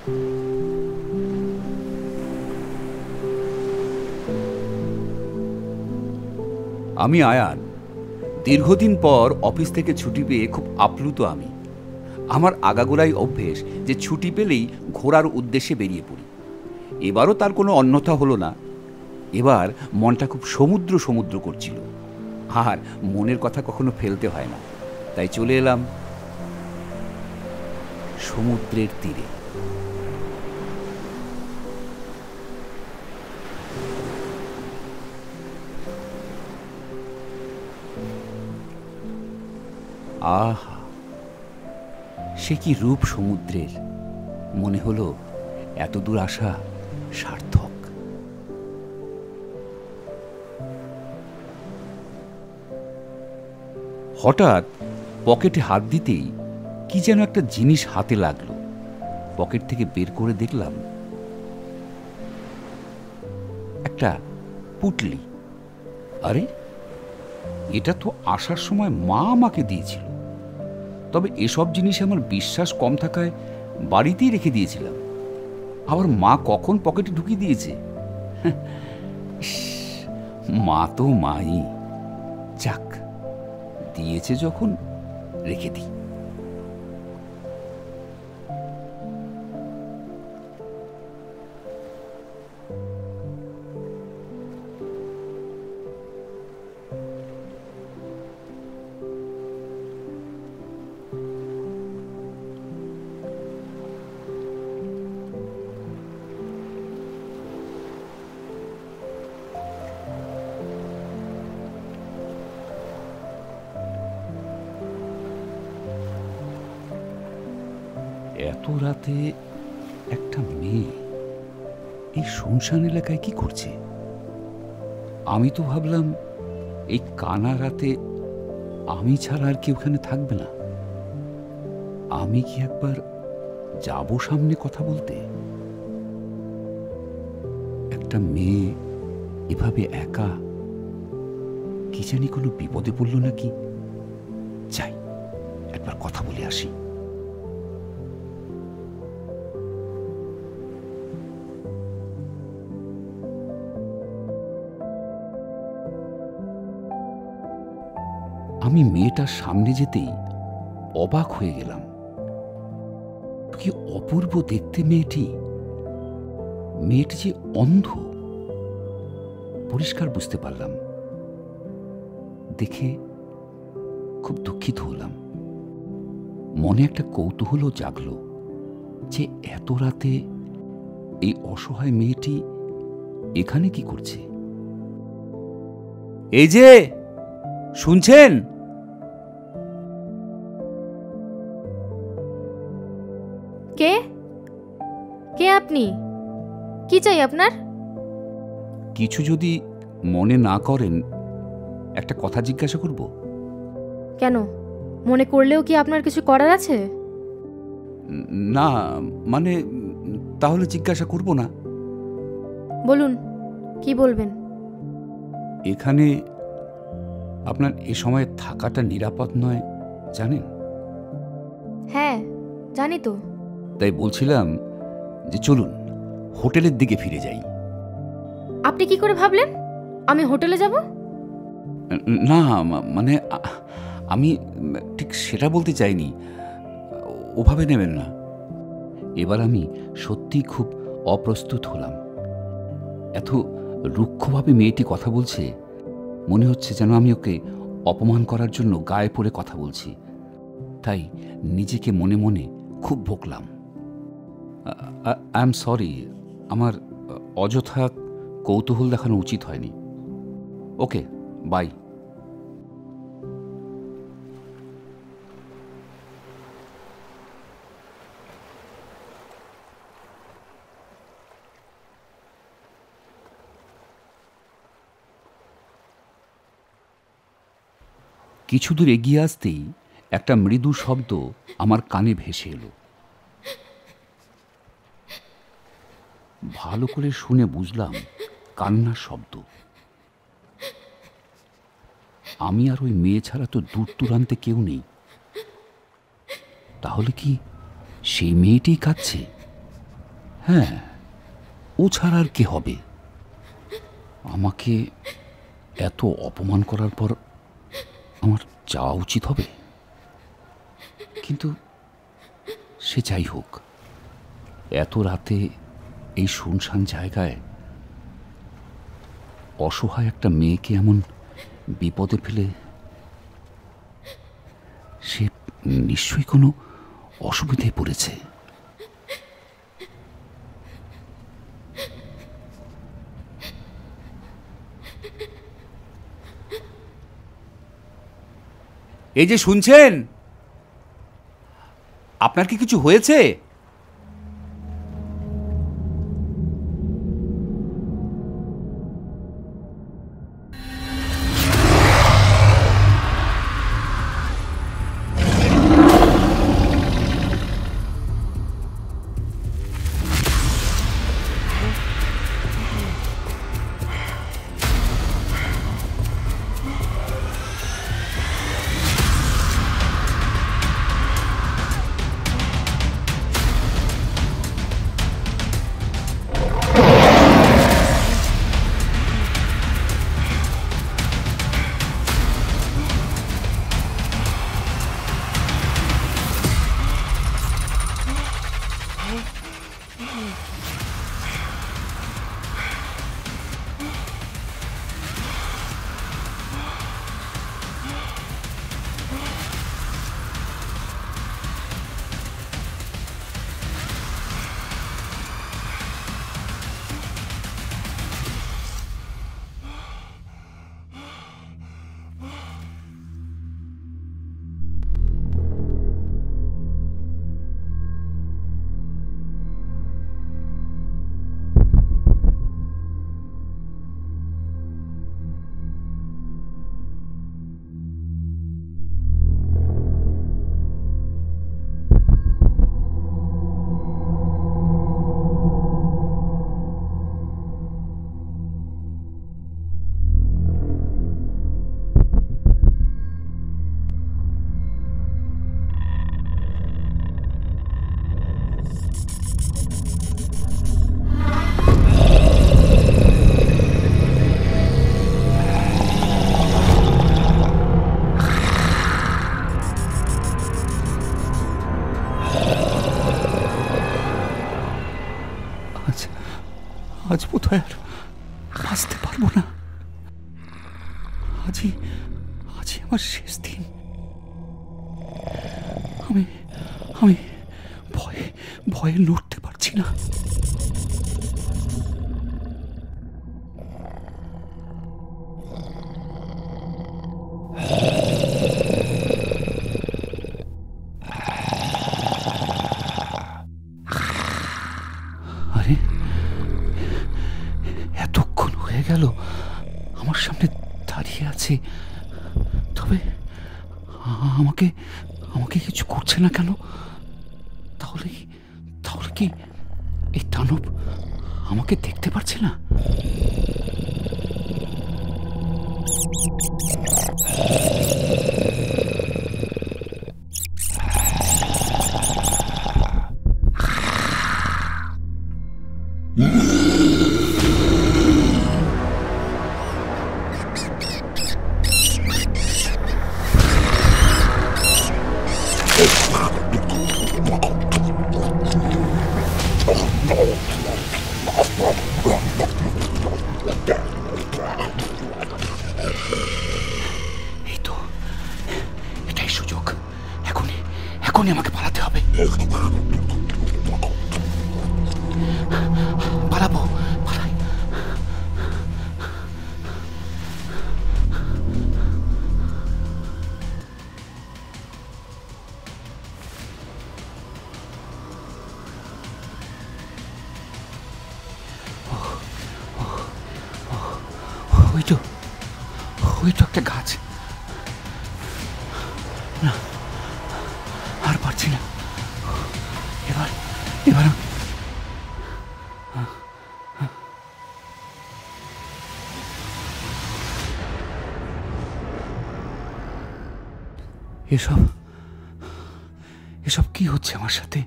আমি আয়ান। দীর্ঘদিন পর অফিস থেকে ছুটি পেয়ে খুব আপ্লুত আমি। আমার আগাগোড়াই অভ্যেস যে ছুটি পেলেই ঘোরার উদ্দেশ্যে বেরিয়ে পড়ি। এবারও তার কোনো অন্যথা হলো না। এবার মনটা খুব সমুদ্র সমুদ্র করছিল, আর মনের কথা কখনো ফেলতে হয় না, তাই চলে এলাম সমুদ্রের তীরে। আহা, সে কি রূপ সমুদ্রের! মনে হলো এত দূর আসা সার্থক। হঠাৎ পকেটে হাত দিতেই কি যেন একটা জিনিস হাতে লাগলো। পকেট থেকে বের করে দেখলাম একটা পুঁটলি। আরে, এটা তো আসার সময় মা আমাকে দিয়েছিল। তবে এসব জিনিস আমার বিশ্বাস কম থাকায় বাড়িতেই রেখে দিয়েছিলাম। আবার মা কখন পকেটে ঢুকিয়ে দিয়েছে! মা তো মাই। যাক, দিয়েছে যখন রেখে দিই। এত রাতে একটা মেয়ে এই শুনশান এলাকায় কি করছে? আমি তো ভাবলাম এই কানা রাতে আমি ছাড়া আর কেউ ওখানে থাকবে না। আমি কি একবার যাব সামনে কথা বলতে? একটা মেয়ে এভাবে একা, কি জানি কোনো বিপদে পড়ল নাকি। যাই, একবার কথা বলে আসি। আমি মেয়েটার সামনে যেতেই অবাক হয়ে গেলাম। কি অপূর্ব দেখতে মেয়েটি! মেয়েটি যে অন্ধ পরিষ্কার বুঝতে পারলাম। দেখে খুব দুঃখিত হলাম। মনে একটা কৌতূহলও জাগল যে এত রাতে এই অসহায় মেয়েটি এখানে কি করছে। এই যে, শুনছেন? কে কে আপনি? কি চাই আপনার? কিছু যদি মনে না করেন, একটা কথা জিজ্ঞাসা করব। কেন, মনে করলেও কি আপনার কিছু করার আছে? না, মানে তাহলে জিজ্ঞাসা করব না। বলুন, কি বলবেন? এখানে আপনার এ সময় থাকাটা নিরাপদ নয়, জানেন? হ্যাঁ, জানি তো। তাই বলছিলাম যে চলুন হোটেলের দিকে ফিরে যাই। আপনি কি করে ভাবলেন আমি হোটেলে যাব? না, মানে আমি ঠিক সেটা বলতে চাইনি। ওভাবে নেবেন না। এবার আমি সত্যি খুব অপ্রস্তুত হলাম। এত রুক্ষভাবে মেয়েটি কথা বলছে, মনে হচ্ছে যেন আমি ওকে অপমান করার জন্য গায়ে পড়ে কথা বলছি। তাই নিজেকে মনে মনে খুব বকলাম। আই এম সরি, আমার অযথা কৌতূহল দেখানো উচিত হয়নি। ওকে, বাই। কিছু দূর এগিয়ে আসতেই একটা মৃদু শব্দ আমার কানে ভেসে এলো। ভালো করে শুনে বুঝলাম কান্নার শব্দ। আমি আর ওই মেয়ে ছাড়া তো দূর দূরান্তে কেউ নেই। তাহলে কি সেই মেয়েটিই কাঁদছে? হ্যাঁ, ও ছাড়া আর কে হবে? আমাকে এত অপমান করার পর আমার যাওয়া উচিত হবে, কিন্তু সে যাই হোক, এত রাতে এই শুনশান জায়গায় অসহায় একটা মেয়েকে এমন বিপদে ফেলে সে নিশ্চয়ই কোনো অসুবিধায় পড়েছে। এই যে শুনছেন, আপনার কি কিছু হয়েছে? আজ বোধহয় আর বাঁচতে পারবো না। আজই আমার শেষ দিন। আমি আমি ভয়ে লড়তে পারছি না। আরে, এতক্ষণ হয়ে গেল আমার সামনে দাঁড়িয়ে আছে, তবে আমাকে কিছু করছে না কেন? তাহলে কি এই দানব আমাকে দেখতে পারছে না? এই তো, এটাই সুযোগ। এখনই আমাকে পালাতে হবে। পালাই। ওই তো একটা গাছ। না, আর পারছি না। এবার এসব কি হচ্ছে আমার সাথে?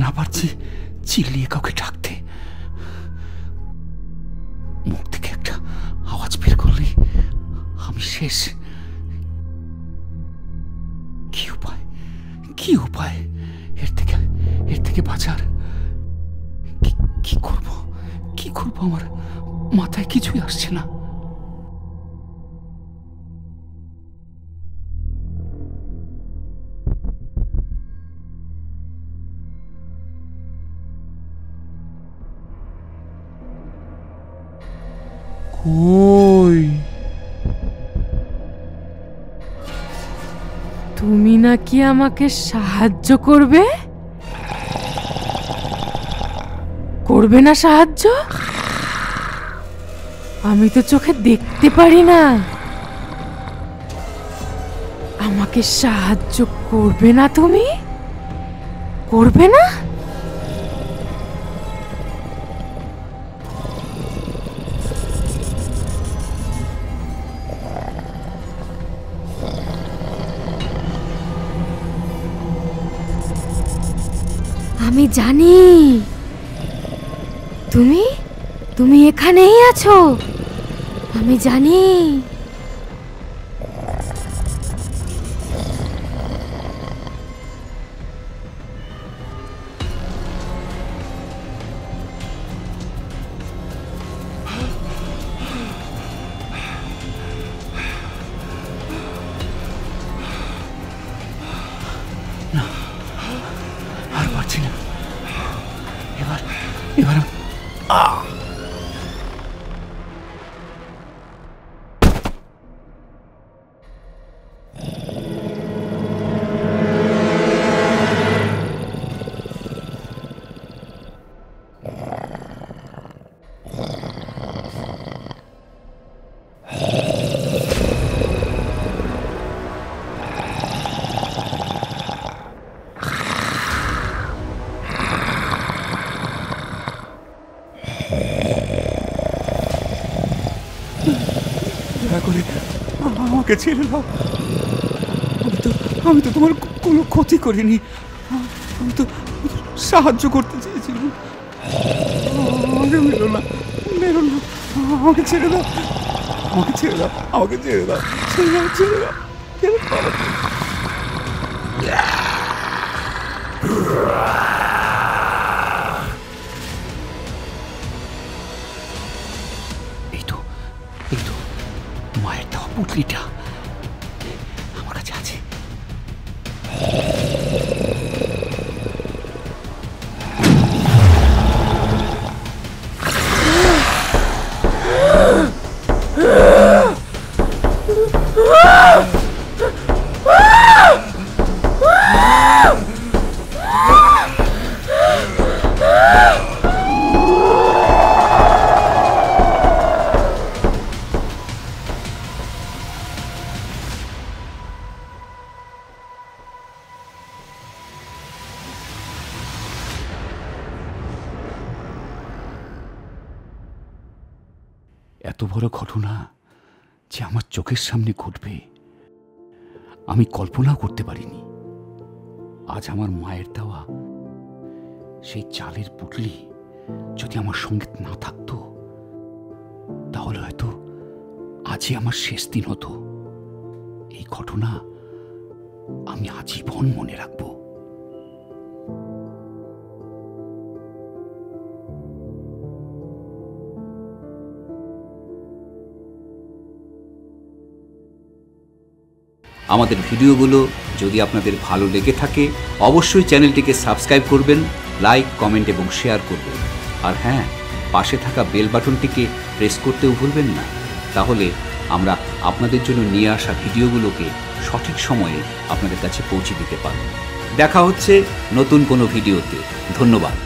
না পারছি চিল্লিয়ে কাউকে ডাকতে। মুখ থেকে একটা আওয়াজ বের করলেই আমি শেষ। কি উপায় এর থেকে বাঁচার? কি করব আমার মাথায় কিছুই আসছে না। কই তুমি নাকি আমাকে সাহায্য করবে? করবে না সাহায্য? আমি তো চোখে দেখতে পারি না। আমাকে সাহায্য করবে না? তুমি করবে না? আমি জানি তুমি এখানেই আছো। আমি জানি। আর পারছি না। এবার দয়া করে আমাকে ছেড়ে দাও। আমি তো তোমার কোনো ক্ষতি করিনি। আমি তো সাহায্য করতে চেয়েছিলাম। আমাকে মেরো না। আমাকে ছেড়ে দাও। এই তো মায়ের দেওয়া পুটলিটা আমার কাছে আছে। এত বড় ঘটনা যে আমার চোখের সামনে ঘটবে আমি কল্পনাও করতে পারিনি। আজ আমার মায়ের দেওয়া সেই চালের পুটলি যদি আমার সঙ্গে না থাকতো তাহলে হয়তো আজই আমার শেষ দিন হতো। এই ঘটনা আমি আজীবন মনে রাখবো। আমাদের ভিডিওগুলো যদি আপনাদের ভালো লেগে থাকে অবশ্যই চ্যানেলটিকে সাবস্ক্রাইব করবেন, লাইক, কমেন্ট এবং শেয়ার করবেন। আর হ্যাঁ, পাশে থাকা বেল বাটনটিকে প্রেস করতেও ভুলবেন না। তাহলে আমরা আপনাদের জন্য নিয়ে আসা ভিডিওগুলোকে সঠিক সময়ে আপনাদের কাছে পৌঁছে দিতে পারব। দেখা হচ্ছে নতুন কোনো ভিডিওতে। ধন্যবাদ।